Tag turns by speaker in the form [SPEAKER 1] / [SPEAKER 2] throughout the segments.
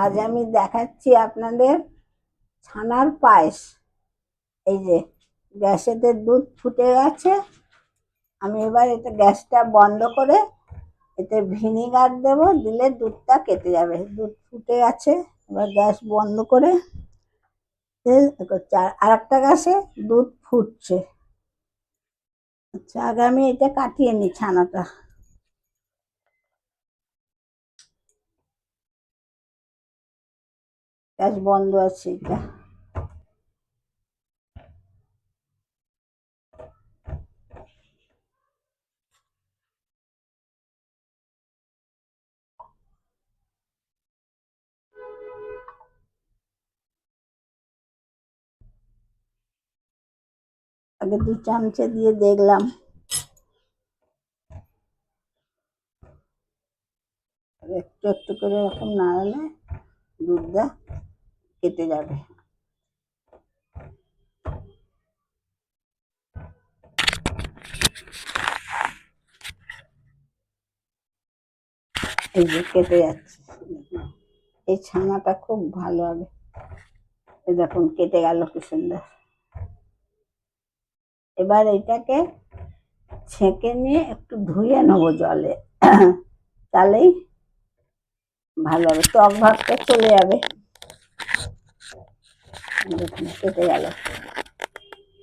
[SPEAKER 1] আজ আমি দেখাচ্ছি আপনাদের ছানার পায়েস। এই যে গ্যাসেতে দুধ ফুটে গেছে। আমি এবার এটা গ্যাসটা বন্ধ করে এতে ভিনিগার দেব, দিলে দুধটা কেটে যাবে। দুধ ফুটে গেছে, এবার গ্যাস বন্ধ করে আর একটা গ্যাসে দুধ ফুটছে। আচ্ছা, আগে আমি এটা কাটিয়ে নি ছানাটা। গ্যাস বন্ধ আছে এটা। আগে 2 চামচে দিয়ে দেখলাম। একটু একটু করে এরকম নাড়ালে দুধটা কেটে যাবে। এই যে কেটে যাচ্ছে। এই ছানাটা খুব ভালো হবে। এই দেখুন কেটে গেল কি সুন্দর। এবার এটাকে ছেঁকে নিয়ে একটু ধুয়ে নেবো জলে, তাহলেই ভালো হবে, টক ভাবটা চলে যাবে। দেখুন কেটে গেল,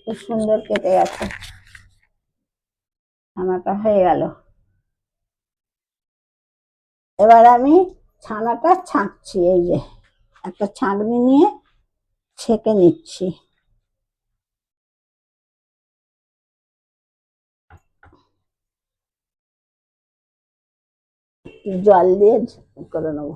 [SPEAKER 1] খুব সুন্দর কেটে গেছে। ছানাটা হয়ে গেল। এবার আমি ছানাটা ছাঁকছি। এই যে একটা ছাঁকনি নিয়ে ছেঁকে নিচ্ছি। জল দিয়ে করে নেবো।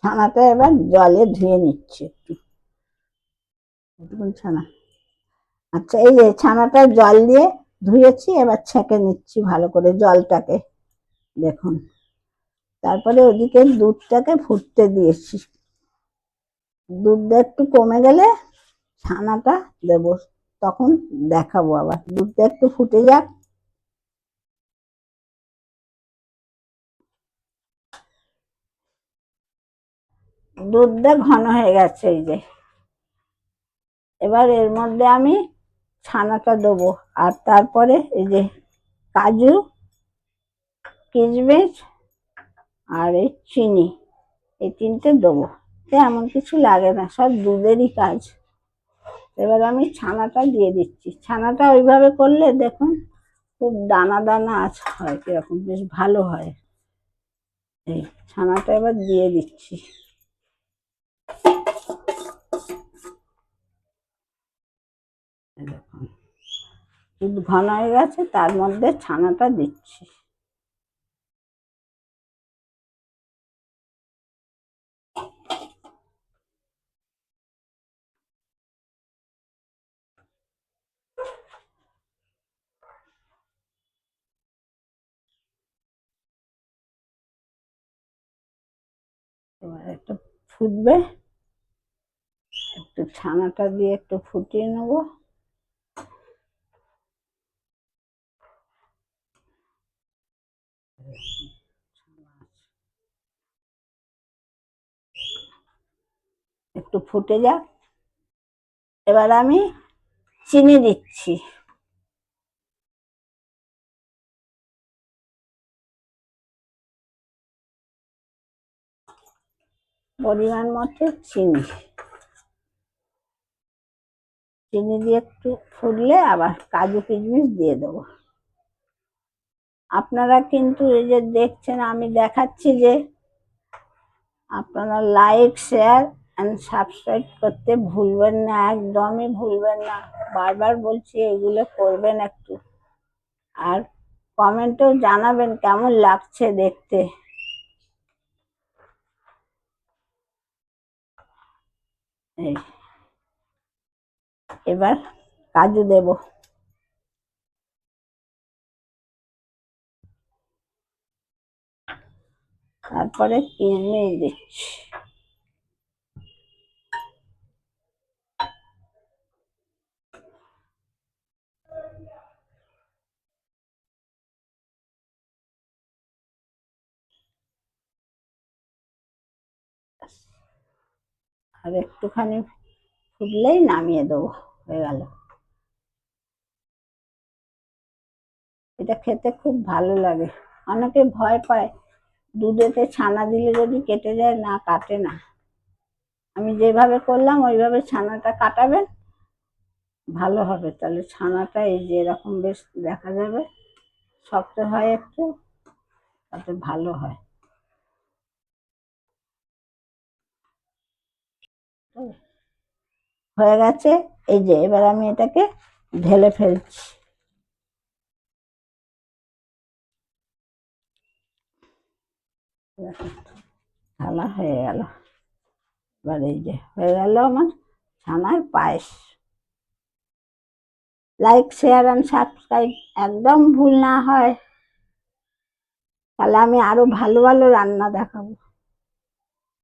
[SPEAKER 1] ছানাটা এবার জলে ধুয়ে নিচ্ছি একটু। ছানা, আচ্ছা এই যে ছানাটা জল দিয়ে ধুয়েছি, এবার ছেঁকে নিচ্ছি ভালো করে জলটাকে। দেখুন, তারপরে ওদিকে দুধটাকে ফুটতে দিয়েছি। দুধটা একটু কমে গেলে ছানাটা দেব, তখন দেখাবো। আবার দুধটা একটু ফুটে যাক। দুধটা ঘন হয়ে গেছে। এই যে এবার এর মধ্যে আমি ছানাটা দেবো, আর তারপরে এই যে কাজু, কিশমিশ আর এই চিনি, এই 3টে দেবো। এমন কিছু লাগে না, সব দুধেরই কাজ। এবার আমি ছানাটা দিয়ে দিচ্ছি। ছানাটা ওইভাবে করলে দেখুন খুব দানা দানা আছে, হয় কিরকম, বেশ ভালো হয়। এই ছানাটা এবার দিয়ে দিচ্ছি। দেখুন দুধ ঘন হয়ে গেছে, তার মধ্যে ছানাটা দিচ্ছি। এবার একটু ফুটবে, একটু ছানাটা দিয়ে একটু ফুটিয়ে নেব। একটু ফুটে যাক। এবার আমি চিনি দিচ্ছি। পরিমাণ মতো চিনি। চিনি দিয়ে একটু ফুটলে আবার কাজু কিশমিশ দিয়ে দেবো। আপনারা কিন্তু এই যে দেখছেন, আমি দেখাচ্ছি যে আপনারা লাইক, শেয়ার অ্যান্ড সাবস্ক্রাইব করতে ভুলবেন না, একদমই ভুলবেন না। বারবার বলছি এগুলো করবেন একটু। আর কমেন্টেও জানাবেন কেমন লাগছে দেখতে। এই এবার কাজু দেব। তারপরে কিশমিশ দিচ্ছি। আর একটুখানি ফুটলেই নামিয়ে দেবো, হয়ে গেল। এটা খেতে খুব ভালো লাগে। অনেকে ভয় পায় দুধেতে ছানা দিলে যদি কেটে যায়, না কাটে না। আমি যেভাবে করলাম ওইভাবে ছানাটা কাটাবেন, ভালো হবে। তাহলে ছানাটা এই যে এরকম বেশ দেখা যাবে, শক্ত হয় একটু, তাতে ভালো হয়। হয়ে গেছে। এই যে এবার আমি এটাকে ঢেলে ফেলছি। ঢালা হয়ে গেল। এবার এই যে হয়ে গেল আমার ছানার পায়েস। লাইক, শেয়ার অ্যান্ড সাবস্ক্রাইব একদম ভুল না হয়, তাহলে আমি আরো ভালো ভালো রান্না দেখাবো।